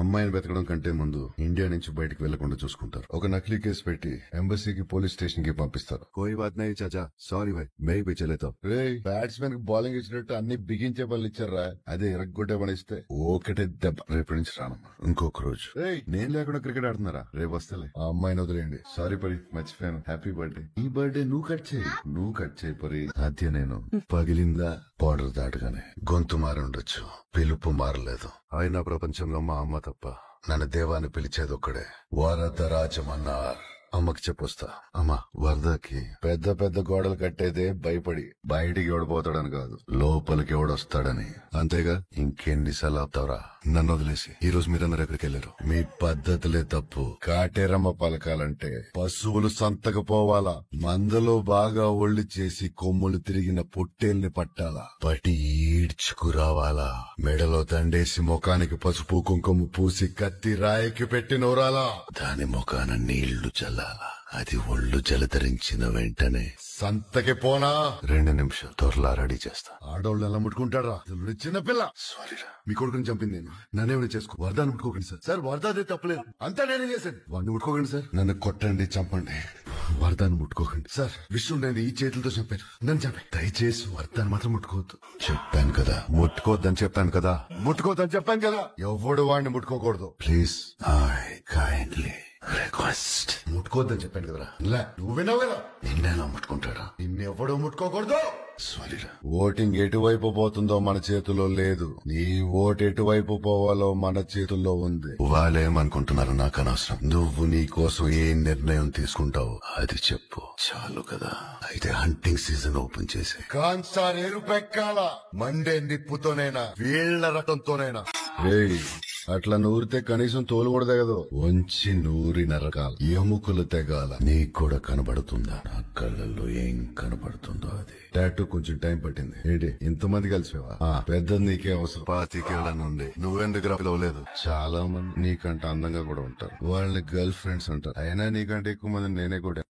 అమ్మాయిని వెతకడం కంటే ముందు ఇండియా నుంచి బయటకు వెళ్లకుండా చూసుకుంటారు. ఒక నకిలీ కేసు పెట్టి ఎంబసీకి పోలీస్ స్టేషన్ కి పంపిస్తారు. కోయి బాత్ నహీ చాచా, సారీ భాయ్, మే పోయి చలేతో. రే బ్యాట్స్మెన్ కి బౌలింగ్ ఇచ్చినట్టు అన్ని బిగించే పనులు ఇచ్చారా, అదే ఇరగ్గొట్టే పని ఇస్తే ఒకటే దెబ్బ. రేపటి నుంచి రానమ్మా. ఇంకొక రోజు నేను లేకుండా క్రికెట్ ఆడుతున్నారా? రేపు వస్తలే. ఆ అమ్మాయిని వదిలేయండి. సారీ పరి, మర్చిపోయాను. Happy birthday. ఈ బర్త్డే నువ్వు కట్ చేయి పరి. అదే నేను పగిలిందా బార్డర్ దాటగానే గొంతు మారి ఉండొచ్చు, పిలుపు మారలేదు. అయినా ప్రపంచంలో మా అమ్మ తప్ప నన్ను దేవాన్ని పిలిచేది ఒక్కడే. వరదరాజమన్నారు. అమ్మకి చెప్పొస్తా. అమ్మ, వరదకి పెద్ద పెద్ద గోడలు కట్టేదే భయపడి బయటికి ఎవడిపోతాడని కాదు, లోపలికి ఎవడొస్తాడని. అంతేగా, ఇంకెన్నిసార్లు ఆపుతావరా నన్ను వదిలేసి? ఈ రోజు మీరందరూ ఎక్కడికి వెళ్లారు? మీ పద్ధతులే తప్పు. కాటేరమ్మ పలకాలంటే పశువులు సంతకపోవాలా, మందలో బాగా ఒళ్ళు చేసి కొమ్ములు తిరిగిన పొట్టేల్ని పట్టాలా, పటి ఈడ్చుకురావాలా, మెడలో దండేసి ముఖానికి పసుపు కుంకుమ పూసి కత్తి రాయికి పెట్టి నూరాలా, దాని ముఖాన నీళ్లు చల్లాలా, అది ఒళ్ళు జలధరించిన వెంటనే సంతకి పోనా 2 నిమిషాలు త్వరలా రెడీ చేస్తా. ఆడోళ్ళు ఎలా ముట్టుకుంటారా? చిన్నపిల్ల. సారీరా, మీ కొడుకుని చంపింది నేను, నన్నేమైనా చేసుకో. వరదాన్ని ముట్టుకోకండి సార్. సార్ వరదాదే తప్పలేదు, అంతా నేనే చేశాను. వాడిని ముట్టుకోకండి సార్. నన్ను కొట్టండి, చంపండి, వరదాన్ని ముట్టుకోకండి సార్. విష్ణు నేను ఈ చేతులతో చంపాను, నన్ను చంపి. దయచేసి వరదాన్ని మాత్రం ముట్టుకోవద్దు. చెప్పాను కదా, ముట్టుకోవద్దని చెప్పాను కదా, ముట్టుకోవద్దని చెప్పాను కదా. ఎవడు వాడిని ముట్టుకోకూడదు. Please, I kindly request. ముట్టుకోవద్దని చెప్పాను కదరా. నువ్వు విన్నావు కదా. నిన్నేనా ముట్టుకుంటాడా? నిన్నెవడూ ముట్టుకోకూడదు. సారీరా. ఓటింగ్ ఎటువైపు పోతుందో మన చేతిలో లేదు, నీ ఓటు ఎటువైపు పోవాలో మన చేతుల్లో ఉంది. వాళ్ళేమనుకుంటున్నారు నాకు అనవసరం. నువ్వు నీ కోసం ఏ నిర్ణయం తీసుకుంటావు అది చెప్పు, చాలు కదా. అయితే హంటింగ్ సీజన్ ఓపెన్ చేసి కాన్సార్ ఎరుపెక్కాల, మండే నిప్పుతోనైనా వీళ్ల రకంతోనైనా. అట్లా నూరితే కనీసం తోలు కూడా తెగదు. వంచి నూరి నరకాల, ఎముకలు తెగాల. నీకు కూడా కనబడుతుందా? నా కళ్ళల్లో ఏం కనబడుతుందో అది. టాటూ కొంచెం టైం పట్టింది. ఏంటి ఇంతమంది కలిసివా? పెద్దది నీకే అవసరం. 25 ఏళ్ల నుండి నువ్వెందుకు పిలవలేదు? చాలా మంది నీకంటే అందంగా కూడా ఉంటారు, వాళ్ళని గర్ల్ ఫ్రెండ్స్ అంటారు. అయినా నీకంటే ఎక్కువ మంది నేనే కూడా